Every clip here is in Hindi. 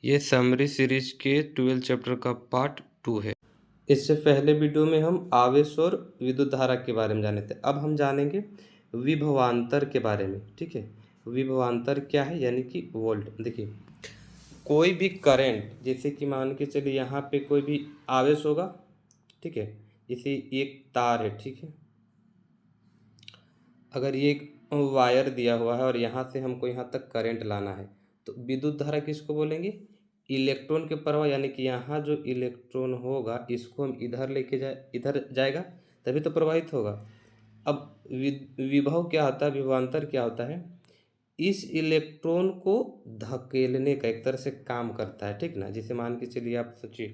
ये समरी सीरीज के 12 चैप्टर का पार्ट 2 है। इससे पहले वीडियो में हम आवेश और विद्युत धारा के बारे में जाने थे। अब हम जानेंगे विभवांतर के बारे में। ठीक है, विभवांतर क्या है, यानी कि वोल्ट। देखिए, कोई भी करंट, जैसे कि मान के चलिए यहाँ पे कोई भी आवेश होगा, ठीक है, जैसे एक तार है, ठीक है, अगर ये एक वायर दिया हुआ है और यहाँ से हमको यहाँ तक करंट लाना है, तो विद्युत धारा किसको बोलेंगे? इलेक्ट्रॉन के प्रवाह, यानी कि यहाँ जो इलेक्ट्रॉन होगा इसको हम इधर लेके इधर जाएगा तभी तो प्रवाहित होगा। अब विभव क्या होता है, विभवांतर क्या होता है? इस इलेक्ट्रॉन को धकेलने का एक तरह से काम करता है, ठीक ना। जैसे मान के चलिए, आप सोचिए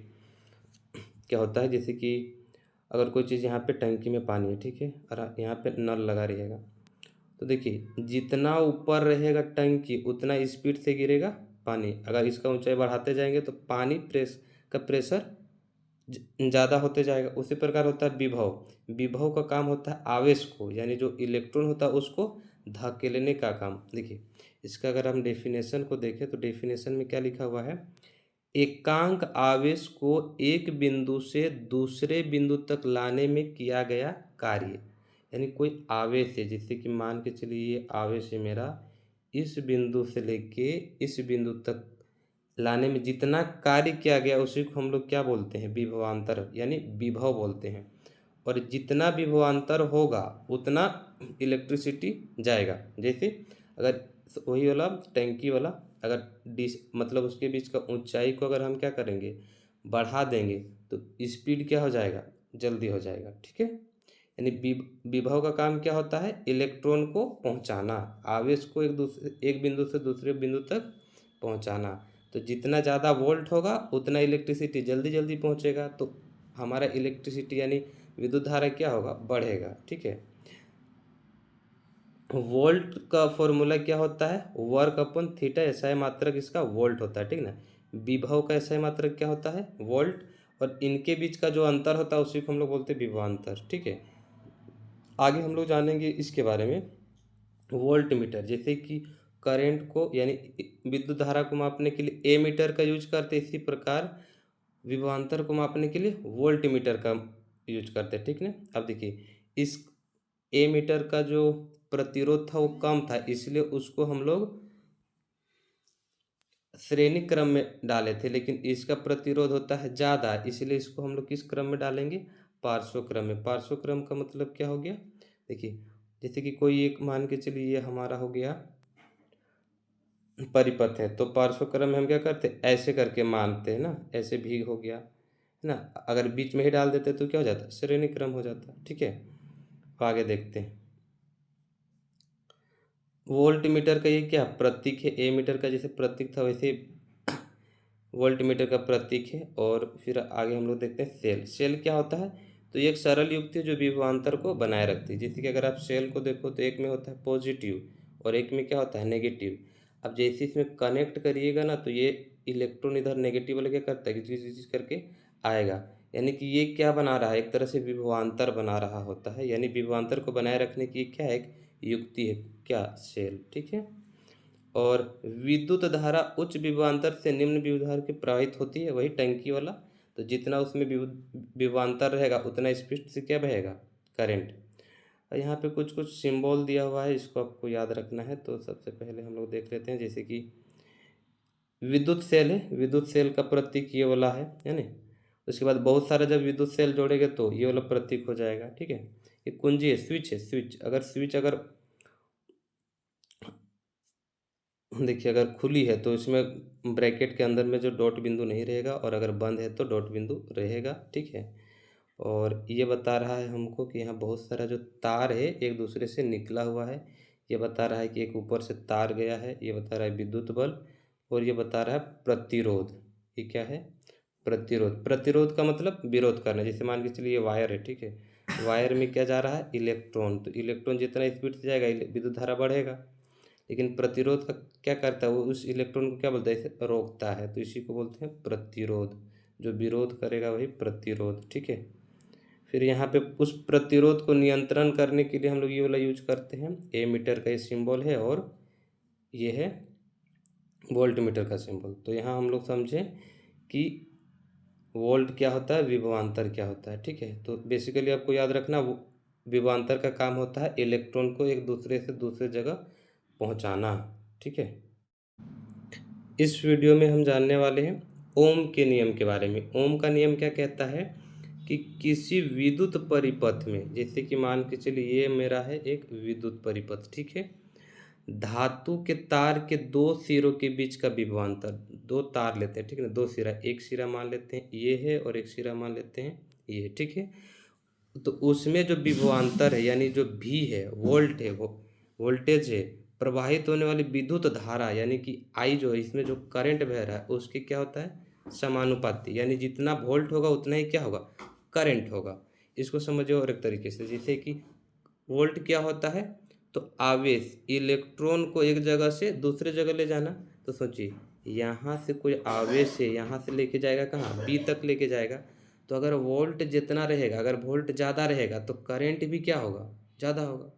क्या होता है, जैसे कि अगर कोई चीज़ यहाँ पे टंकी में पानी है, ठीक है, और यहाँ पे नल लगा रहेगा, तो देखिए जितना ऊपर रहेगा टंकी उतना स्पीड से गिरेगा पानी। अगर इसका ऊंचाई बढ़ाते जाएंगे तो पानी का प्रेशर ज़्यादा होते जाएगा। उसी प्रकार होता है विभव। विभव का काम होता है आवेश को, यानी जो इलेक्ट्रॉन होता है उसको धकेलने का काम। देखिए, इसका अगर हम डेफिनेशन को देखें तो डेफिनेशन में क्या लिखा हुआ है? एकांक आवेश को एक बिंदु से दूसरे बिंदु तक लाने में किया गया कार्य। यानी कोई आवेश है, जैसे कि मान के चलिए ये आवेश है मेरा, इस बिंदु से लेके इस बिंदु तक लाने में जितना कार्य किया गया उसी को हम लोग क्या बोलते हैं? विभवांतर, यानी विभव बोलते हैं। और जितना विभवांतर होगा उतना इलेक्ट्रिसिटी जाएगा। जैसे अगर वही वाला टैंकी वाला, अगर डिस मतलब उसके बीच का ऊंचाई को अगर हम क्या करेंगे, बढ़ा देंगे, तो स्पीड क्या हो जाएगा? जल्दी हो जाएगा। ठीक है, यानी विभव का काम क्या होता है? इलेक्ट्रॉन को पहुंचाना, आवेश को एक बिंदु से दूसरे बिंदु तक पहुंचाना। तो जितना ज़्यादा वोल्ट होगा उतना इलेक्ट्रिसिटी जल्दी जल्दी पहुंचेगा, तो हमारा इलेक्ट्रिसिटी यानी विद्युत धारा क्या होगा? बढ़ेगा। ठीक है, वोल्ट का फॉर्मूला क्या होता है? वर्क अपन थीटा, एसआई मात्रक इसका वोल्ट होता है, ठीक ना। विभव का एसआई मात्रक क्या होता है? वोल्ट। और इनके बीच का जो अंतर होता है उसी को हम लोग बोलते हैं विभवांतर। ठीक है, आगे हम लोग जानेंगे इसके बारे में। वोल्ट मीटर, जैसे कि करंट को यानी विद्युत धारा को मापने के लिए ए मीटर का यूज करते हैं, इसी प्रकार विभवांतर को मापने के लिए वोल्ट मीटर का यूज करते हैं, ठीक ना। अब देखिए, इस ए मीटर का जो प्रतिरोध था वो कम था, इसलिए उसको हम लोग श्रेणी क्रम में डाले थे, लेकिन इसका प्रतिरोध होता है ज़्यादा, इसलिए इसको हम लोग किस क्रम में डालेंगे? पार्श्व क्रम में। पार्श्व क्रम का मतलब क्या हो गया? देखिए, जैसे कि कोई एक मान के चलिए ये हमारा हो गया परिपथ है, तो पार्श्व क्रम में हम क्या करते हैं? ऐसे करके मानते हैं ना, ऐसे भी हो गया है ना। अगर बीच में ही डाल देते तो क्या हो जाता? श्रेणी क्रम हो जाता। ठीक है, तो आगे देखते हैं। वोल्ट मीटर का ये क्या प्रतीक है? ए मीटर का जैसे प्रतीक था वैसे वोल्ट मीटर का प्रतीक है। और फिर आगे हम लोग देखते हैं सेल। सेल क्या होता है? तो ये एक सरल युक्ति है जो विभवांतर को बनाए रखती है। जैसे कि अगर आप सेल को देखो तो एक में होता है पॉजिटिव और एक में क्या होता है? नेगेटिव। अब जैसे इसमें कनेक्ट करिएगा ना, तो ये इलेक्ट्रॉन इधर नेगेटिव वाले क्या करता है कि चीज करके आएगा, यानी कि ये क्या बना रहा है? एक तरह से विभवांतर बना रहा होता है। यानी विभवांतर को बनाए रखने की क्या है? एक युक्ति है, क्या? सेल। ठीक है, और विद्युत धारा उच्च विभवांतर से निम्न विभवांतर की प्रवाहित होती है, वही टंकी वाला। तो जितना उसमें विभवांतर रहेगा उतना स्पीड से क्या बहेगा? करंट। और यहाँ पे कुछ कुछ सिंबल दिया हुआ है, इसको आपको याद रखना है। तो सबसे पहले हम लोग देख लेते हैं, जैसे कि विद्युत सेल है, विद्युत सेल का प्रतीक ये वाला है ना। उसके बाद बहुत सारे जब विद्युत सेल जोड़ेंगे तो ये वाला प्रतीक हो जाएगा। ठीक है, ये कुंजी है, स्विच है। स्विच अगर देखिए अगर खुली है तो इसमें ब्रैकेट के अंदर में जो डॉट बिंदु नहीं रहेगा, और अगर बंद है तो डॉट बिंदु रहेगा। ठीक है, और ये बता रहा है हमको कि यहाँ बहुत सारा जो तार है एक दूसरे से निकला हुआ है। ये बता रहा है कि एक ऊपर से तार गया है। ये बता रहा है विद्युत बल। और ये बता रहा है प्रतिरोध। ये क्या है? प्रतिरोध। प्रतिरोध का मतलब विरोध करना। जैसे मान के चलिए ये वायर है, ठीक है, वायर में क्या जा रहा है? इलेक्ट्रॉन। तो इलेक्ट्रॉन जितना स्पीड से जाएगा विद्युत धारा बढ़ेगा। लेकिन प्रतिरोध का क्या करता है? वो उस इलेक्ट्रॉन को क्या बोलता है? इसे रोकता है, तो इसी को बोलते हैं प्रतिरोध। जो विरोध करेगा वही प्रतिरोध। ठीक है, फिर यहाँ पे उस प्रतिरोध को नियंत्रण करने के लिए हम लोग ये वाला यूज करते हैं। ए मीटर का ये सिंबल है और ये है वोल्ट मीटर का सिंबल। तो यहाँ हम लोग समझें कि वोल्ट क्या होता है, विभवांतर क्या होता है। ठीक है, तो बेसिकली आपको याद रखना, विभवांतर का काम होता है इलेक्ट्रॉन को एक दूसरे से दूसरे जगह पहुंचाना। ठीक है, इस वीडियो में हम जानने वाले हैं ओम के नियम के बारे में। ओम का नियम क्या कहता है कि किसी विद्युत परिपथ में, जैसे कि मान के चलिए ये मेरा है एक विद्युत परिपथ, ठीक है, धातु के तार के दो सिरों के बीच का विभवांतर, दो तार लेते हैं, ठीक है ना, दो सिरा, एक सिरा मान लेते हैं ये है और एक सिरा मान लेते हैं ये, ठीक है। तो उसमें जो विभवांतर है यानी जो भी है, वोल्ट है, वो वोल्टेज है, प्रवाहित होने वाली विद्युत धारा यानी कि आई जो है, इसमें जो करंट बह रहा है उसके क्या होता है, समानुपाती, यानी जितना वोल्ट होगा उतना ही क्या होगा, करंट होगा। इसको समझो और एक तरीके से, जैसे कि वोल्ट क्या होता है, तो आवेश, इलेक्ट्रॉन को एक जगह से दूसरे जगह ले जाना। तो सोचिए यहाँ से कोई आवेश है, यहाँ से लेके जाएगा कहाँ, बी तक लेके जाएगा। तो अगर वोल्ट जितना रहेगा, अगर वोल्ट ज़्यादा रहेगा तो करंट भी क्या होगा, ज़्यादा होगा।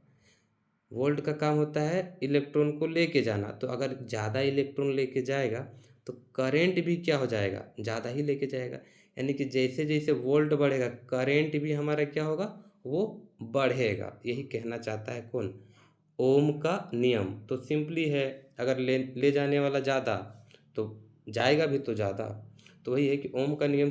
वोल्ट का काम होता है इलेक्ट्रॉन को लेके जाना, तो अगर ज़्यादा इलेक्ट्रॉन लेके जाएगा तो करंट भी क्या हो जाएगा, ज़्यादा ही लेके जाएगा। यानी कि जैसे जैसे वोल्ट बढ़ेगा करंट भी हमारा क्या होगा, वो बढ़ेगा। यही कहना चाहता है कौन, ओम का नियम। तो सिंपली है, अगर ले ले जाने वाला ज़्यादा तो जाएगा भी तो ज़्यादा। तो वही है कि ओम का नियम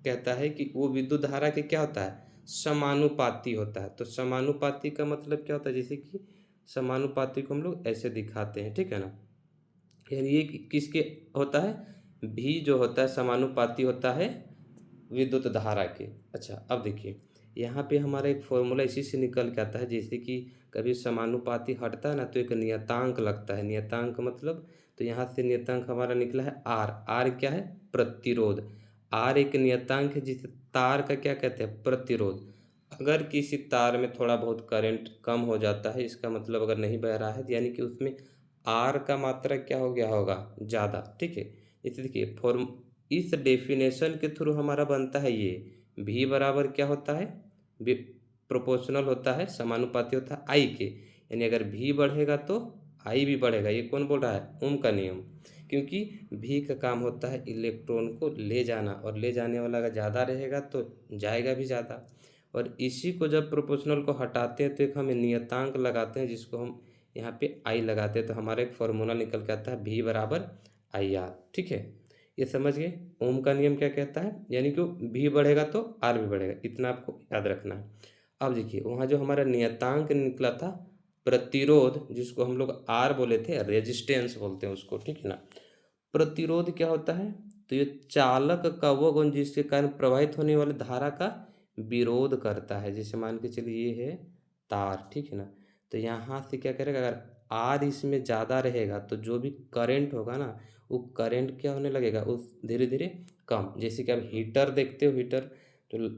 कहता है कि वो विद्युत धारा के क्या होता है, समानुपाती होता है। तो समानुपाती का मतलब क्या होता है, जैसे कि समानुपाती को हम लोग ऐसे दिखाते हैं, ठीक है ना, यानी ये किसके होता है, भी जो होता है समानुपाती होता है विद्युत धारा के। अच्छा अब देखिए यहाँ पे हमारा एक फॉर्मूला इसी से निकल के आता है, जैसे कि कभी समानुपाती हटता है ना तो एक नियतांक लगता है, नियतांक मतलब, तो यहाँ से नियतांक हमारा निकला है आर। आर क्या है, प्रतिरोध। आर एक नियतांक है जिसे तार का क्या कहते हैं, प्रतिरोध। अगर किसी तार में थोड़ा बहुत करंट कम हो जाता है, इसका मतलब अगर नहीं बह रहा है, तो यानी कि उसमें आर का मात्रा क्या हो गया होगा, ज़्यादा। ठीक है, इसे देखिए फॉर्म, इस डेफिनेशन के थ्रू हमारा बनता है ये भी बराबर क्या होता है, प्रोपोर्शनल होता है, समानुपाती होता है आई के। यानी अगर भी बढ़ेगा तो आई भी बढ़ेगा। ये कौन बोल रहा है, ओम का नियम। क्योंकि भी का काम होता है इलेक्ट्रॉन को ले जाना, और ले जाने वाला अगर ज़्यादा रहेगा तो जाएगा भी ज़्यादा। और इसी को जब प्रोपोर्शनल को हटाते हैं तो एक हम नियतांक लगाते हैं जिसको हम यहाँ पे आई लगाते हैं, तो हमारा एक फॉर्मूला निकल के आता है भी बराबर आई आर। ठीक है, ये समझ गए ओम का नियम क्या कहता है, यानी कि भी बढ़ेगा तो आर भी बढ़ेगा, इतना आपको याद रखना है। अब देखिए वहाँ जो हमारा नियतांक निकला था प्रतिरोध, जिसको हम लोग आर बोले थे, रेजिस्टेंस बोलते हैं उसको, ठीक है ना। प्रतिरोध क्या होता है, तो ये चालक का वो गुण जिसके कारण प्रवाहित होने वाली धारा का विरोध करता है। जैसे मान के चलिए ये है तार, ठीक है ना, तो यहाँ से क्या करेगा, अगर आर इसमें ज़्यादा रहेगा तो जो भी करंट होगा ना, वो करंट क्या होने लगेगा, उस धीरे धीरे कम। जैसे कि आप हीटर देखते हो, हीटर जो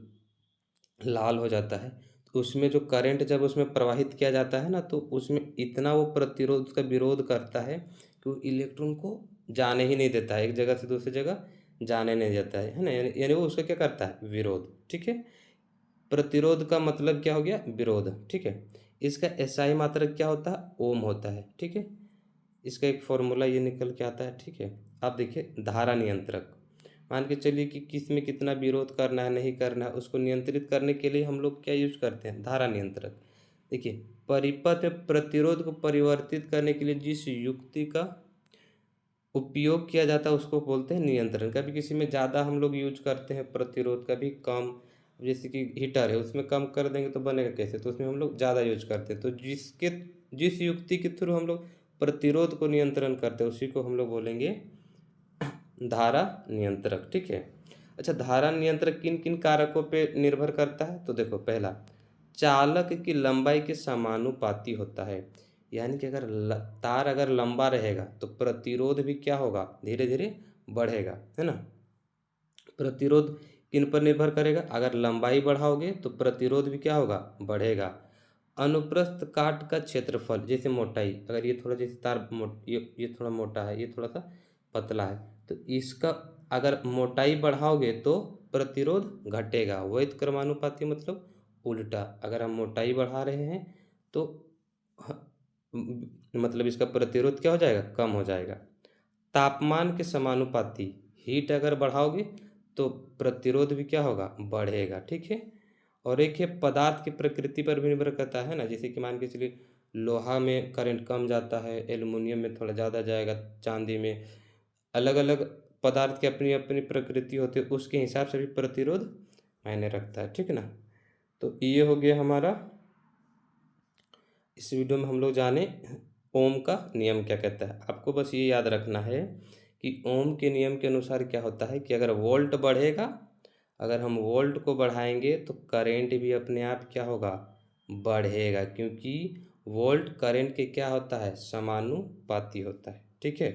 लाल हो जाता है, तो उसमें जो करंट जब उसमें प्रवाहित किया जाता है ना, तो उसमें इतना वो प्रतिरोध का विरोध करता है कि वो इलेक्ट्रॉन को जाने ही नहीं देता है, एक जगह से दूसरी जगह जाने नहीं देता है ना, यानी वो उसका क्या करता है, विरोध। ठीक है, प्रतिरोध का मतलब क्या हो गया, विरोध। ठीक है, इसका एसआई मात्रक क्या होता है, ओम होता है। ठीक है, इसका एक फॉर्मूला ये निकल के आता है। ठीक है, अब देखिए धारा नियंत्रक, मान के चलिए कि किस में कितना विरोध करना है नहीं करना है, उसको नियंत्रित करने के लिए हम लोग क्या यूज करते हैं, धारा नियंत्रक। देखिए परिपथ में प्रतिरोध को परिवर्तित करने के लिए जिस युक्ति का उपयोग किया जाता है उसको बोलते हैं नियंत्रण। कभी किसी में ज़्यादा हम लोग यूज करते हैं प्रतिरोध, कभी कम। जैसे कि हीटर है उसमें कम कर देंगे तो बनेगा कैसे, तो उसमें हम लोग ज़्यादा यूज करते हैं। तो जिस युक्ति के थ्रू हम लोग प्रतिरोध को नियंत्रण करते हैं उसी को हम लोग बोलेंगे धारा नियंत्रक। ठीक है, अच्छा धारा नियंत्रक किन किन कारकों पे निर्भर करता है, तो देखो पहला, चालक की लंबाई के समानुपाती होता है। यानी कि अगर तार अगर लंबा रहेगा तो प्रतिरोध भी क्या होगा, धीरे धीरे बढ़ेगा, है ना। प्रतिरोध किन पर निर्भर करेगा, अगर लंबाई बढ़ाओगे तो प्रतिरोध भी क्या होगा, बढ़ेगा। अनुप्रस्थ काट का क्षेत्रफल, जैसे मोटाई, अगर ये थोड़ा जैसे तार ये थोड़ा मोटा है, ये थोड़ा सा पतला है, तो इसका अगर मोटाई बढ़ाओगे तो प्रतिरोध घटेगा। वैध क्रमानुपाती मतलब उल्टा, अगर हम मोटाई बढ़ा रहे हैं तो मतलब इसका प्रतिरोध क्या हो जाएगा, कम हो जाएगा। तापमान के समानुपाती हीट अगर बढ़ाओगे तो प्रतिरोध भी क्या होगा, बढ़ेगा। ठीक है। और एक है पदार्थ की प्रकृति पर भी निर्भर करता है ना, जैसे कि मान के चलिए लोहा में करंट कम जाता है, एल्युमिनियम में थोड़ा ज़्यादा जाएगा, चांदी में। अलग अलग पदार्थ की अपनी अपनी प्रकृति होती है, उसके हिसाब से भी प्रतिरोध मायने रखता है। ठीक है ना। तो ये हो गया हमारा, इस वीडियो में हम लोग जाने ओम का नियम क्या कहता है। आपको बस ये याद रखना है कि ओम के नियम के अनुसार क्या होता है कि अगर वोल्ट बढ़ेगा, अगर हम वोल्ट को बढ़ाएंगे तो करंट भी अपने आप क्या होगा, बढ़ेगा, क्योंकि वोल्ट करंट के क्या होता है, समानुपाती होता है। ठीक है।